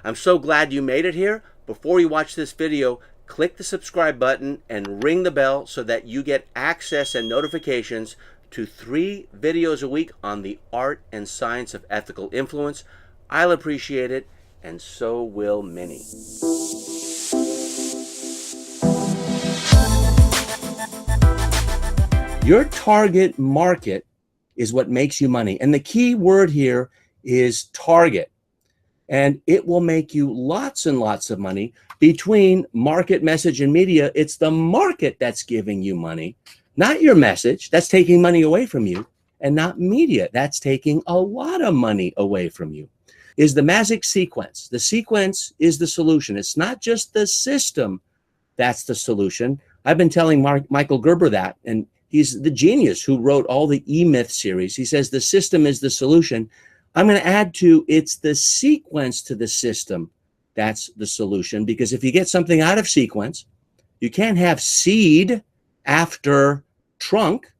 I'm so glad you made it here. Before you watch this video, click the subscribe button and ring the bell so that you get access and notifications to 3 videos a week on the art and science of ethical influence. I'll appreciate it, and so will many. Your target market is what makes you money. And the key word here is target. And it will make you lots and lots of money. Between market, message, and media, it's the market that's giving you money, not your message. That's taking money away from you, and not media. That's taking a lot of money away from you. Is the magic sequence. The sequence is the solution. It's not just the system that's the solution. I've been telling Michael Gerber that, and he's the genius who wrote all the E-Myth series. He says the system is the solution. I'm going to add to it's the sequence to the system that's the solution, because if you get something out of sequence, you can't have seed after trunk.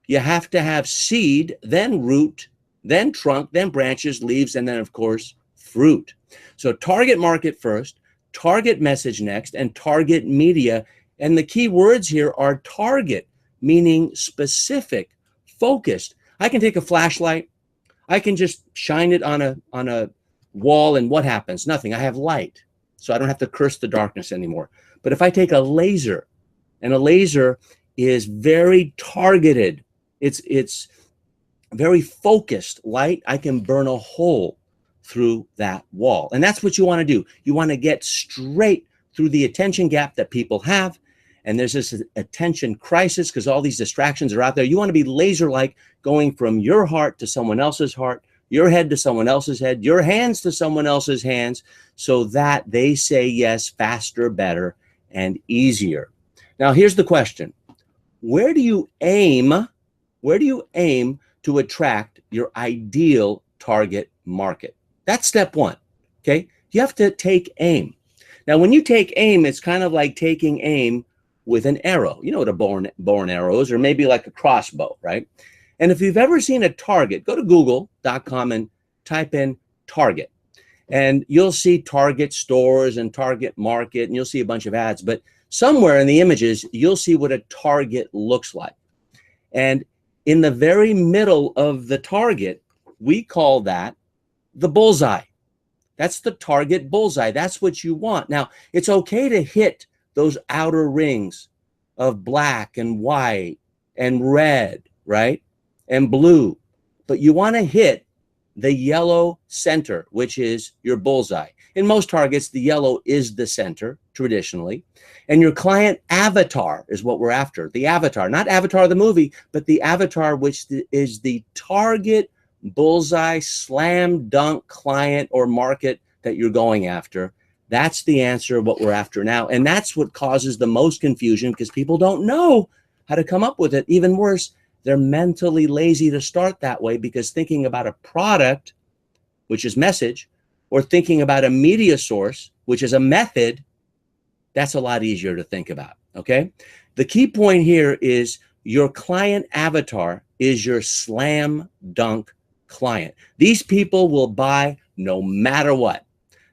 You have to have seed, then root, then trunk, then branches, leaves, and then, of course, fruit. So target market first, target message next, and target media. And the key words here are target, meaning specific, focused. I can take a flashlight. I can just shine it on a wall, and what happens? Nothing. I have light, so I don't have to curse the darkness anymore. But if I take a laser, and a laser is very targeted, it's very focused light, I can burn a hole through that wall. And that's what you want to do. You want to get straight through the attention gap that people have. And there's this attention crisis because all these distractions are out there. You want to be laser-like, going from your heart to someone else's heart, your head to someone else's head, your hands to someone else's hands, so that they say yes faster, better, and easier. Now, here's the question. Where do you aim? Where do you aim to attract your ideal target market? That's step one, okay? You have to take aim. Now, when you take aim, it's kind of like taking aim with an arrow. You know what a bow and arrow is, or maybe like a crossbow, right? And if you've ever seen a target, go to google.com and type in target. And you'll see Target stores and Target Market, and you'll see a bunch of ads. But somewhere in the images, you'll see what a target looks like. And in the very middle of the target, we call that the bullseye. That's the target bullseye. That's what you want. Now, it's okay to hit those outer rings of black and white and red, right? And blue. But you want to hit the yellow center, which is your bullseye. In most targets, the yellow is the center, traditionally. And your client avatar is what we're after. The avatar, not Avatar the movie, but the avatar, which is the target bullseye, slam dunk client or market that you're going after. That's the answer of what we're after now. And that's what causes the most confusion, because people don't know how to come up with it. Even worse, they're mentally lazy to start that way, because thinking about a product, which is message, or thinking about a media source, which is a method, that's a lot easier to think about, okay? The key point here is your client avatar is your slam dunk client. These people will buy no matter what.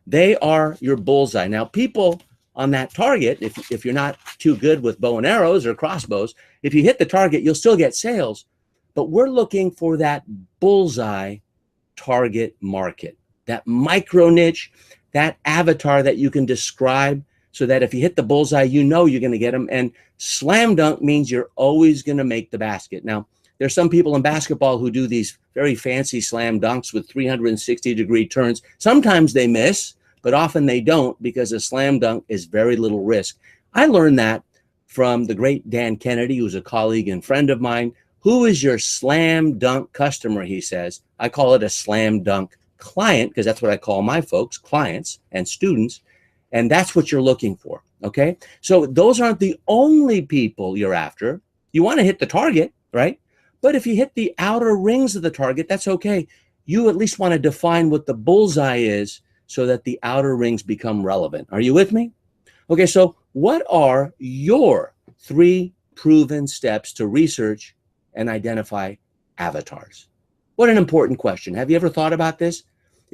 They are your bullseye. Now, people on that target, if you're not too good with bow and arrows or crossbows, if you hit the target, you'll still get sales. But we're looking for that bullseye target market, that micro niche, that avatar that you can describe so that if you hit the bullseye, you know you're going to get them. And slam dunk means you're always going to make the basket. Now, there's some people in basketball who do these very fancy slam dunks with 360-degree turns. Sometimes they miss, but often they don't, because a slam dunk is very little risk. I learned that from the great Dan Kennedy, who's a colleague and friend of mine. Who is your slam dunk customer, he says. I call it a slam dunk client, because that's what I call my folks, clients and students. And that's what you're looking for, okay? So those aren't the only people you're after. You want to hit the target, right? But if you hit the outer rings of the target, that's okay. You at least want to define what the bullseye is so that the outer rings become relevant. Are you with me? Okay, so what are your 3 proven steps to research and identify avatars? What an important question. Have you ever thought about this?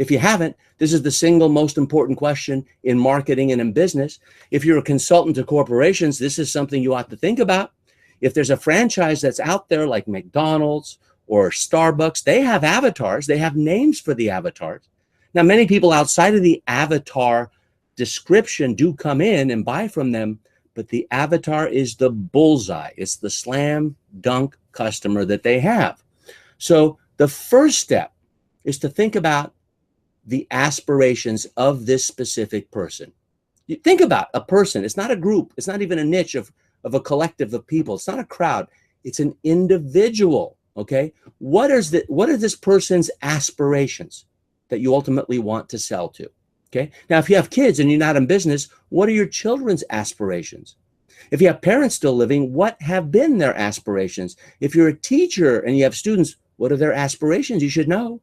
If you haven't, this is the single most important question in marketing and in business. If you're a consultant to corporations, this is something you ought to think about. If there's a franchise that's out there like McDonald's or Starbucks, they have avatars. They have names for the avatars. Now, many people outside of the avatar description do come in and buy from them, but the avatar is the bullseye. It's the slam dunk customer that they have. So the first step is to think about the aspirations of this specific person. You think about a person. It's not a group. It's not even a niche of a collective of people. It's not a crowd. It's an individual. Okay. What are this person's aspirations that you ultimately want to sell to? Okay. Now, if you have kids and you're not in business, what are your children's aspirations? If you have parents still living, what have been their aspirations? If you're a teacher and you have students, what are their aspirations? You should know,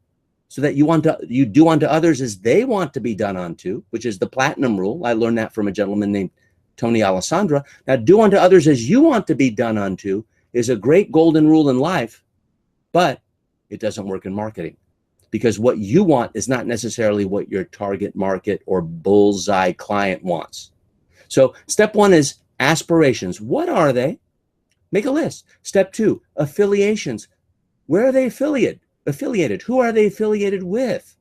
so that you do unto others as they want to be done unto, which is the platinum rule. I learned that from a gentleman named Tony Alessandra. Now, do unto others as you want to be done unto is a great golden rule in life, but it doesn't work in marketing, because what you want is not necessarily what your target market or bullseye client wants. So step one is aspirations. What are they? Make a list. Step two, affiliations. Where are they affiliated? Who are they affiliated with?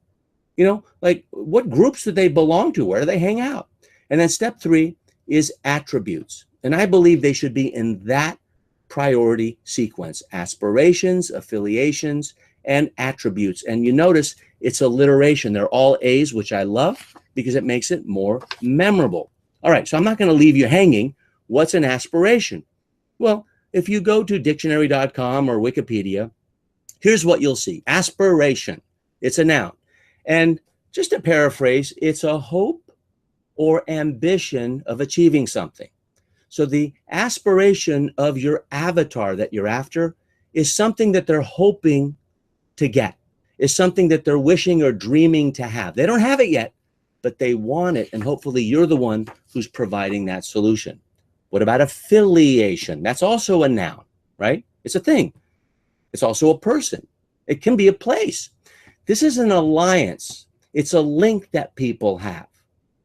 You know, like what groups do they belong to? Where do they hang out? And then step three is attributes. And I believe they should be in that priority sequence: aspirations, affiliations, and attributes. And you notice it's alliteration. They're all A's, which I love because it makes it more memorable. All right, so I'm not going to leave you hanging. What's an aspiration? Well, if you go to dictionary.com or Wikipedia, here's what you'll see. Aspiration, it's a noun. And just to paraphrase, it's a hope or ambition of achieving something. So the aspiration of your avatar that you're after is something that they're hoping to get, is something that they're wishing or dreaming to have. They don't have it yet, but they want it. And hopefully you're the one who's providing that solution. What about affiliation? That's also a noun, right? It's a thing. It's also a person. It can be a place. This is an alliance. It's a link that people have.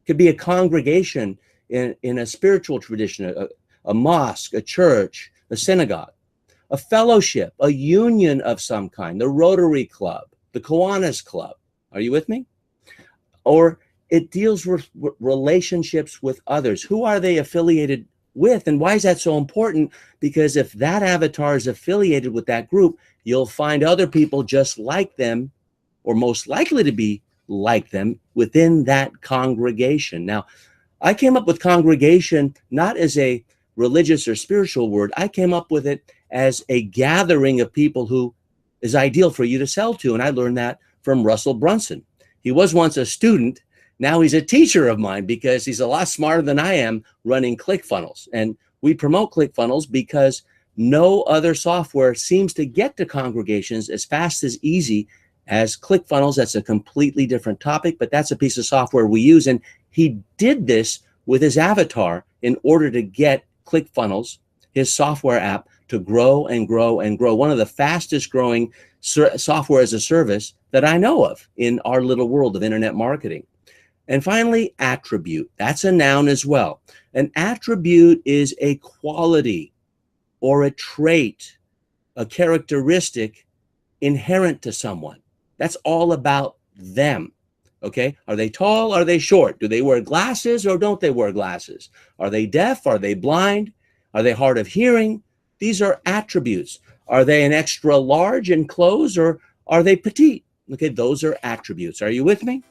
It could be a congregation in a spiritual tradition, a mosque, a church, a synagogue, a fellowship, a union of some kind, the Rotary Club, the Kiwanis Club. Are you with me? Or it deals with relationships with others. Who are they affiliated with? And why is that so important? Because if that avatar is affiliated with that group, you'll find other people just like them, or most likely to be like them, within that congregation. Now, I came up with congregation not as a religious or spiritual word. I came up with it as a gathering of people who is ideal for you to sell to. And I learned that from Russell Brunson. He was once a student. Now he's a teacher of mine because he's a lot smarter than I am running ClickFunnels. And we promote ClickFunnels because no other software seems to get to congregations as fast as easy as ClickFunnels. That's a completely different topic, but that's a piece of software we use. And he did this with his avatar in order to get ClickFunnels, his software app, to grow and grow and grow. One of the fastest growing software as a service that I know of in our little world of internet marketing. And finally, attribute. That's a noun as well. An attribute is a quality or a trait, a characteristic inherent to someone. That's all about them. Okay? Are they tall? Are they short? Do they wear glasses or don't they wear glasses? Are they deaf? Are they blind? Are they hard of hearing? These are attributes. Are they an extra large in clothes or are they petite? Okay, those are attributes. Are you with me?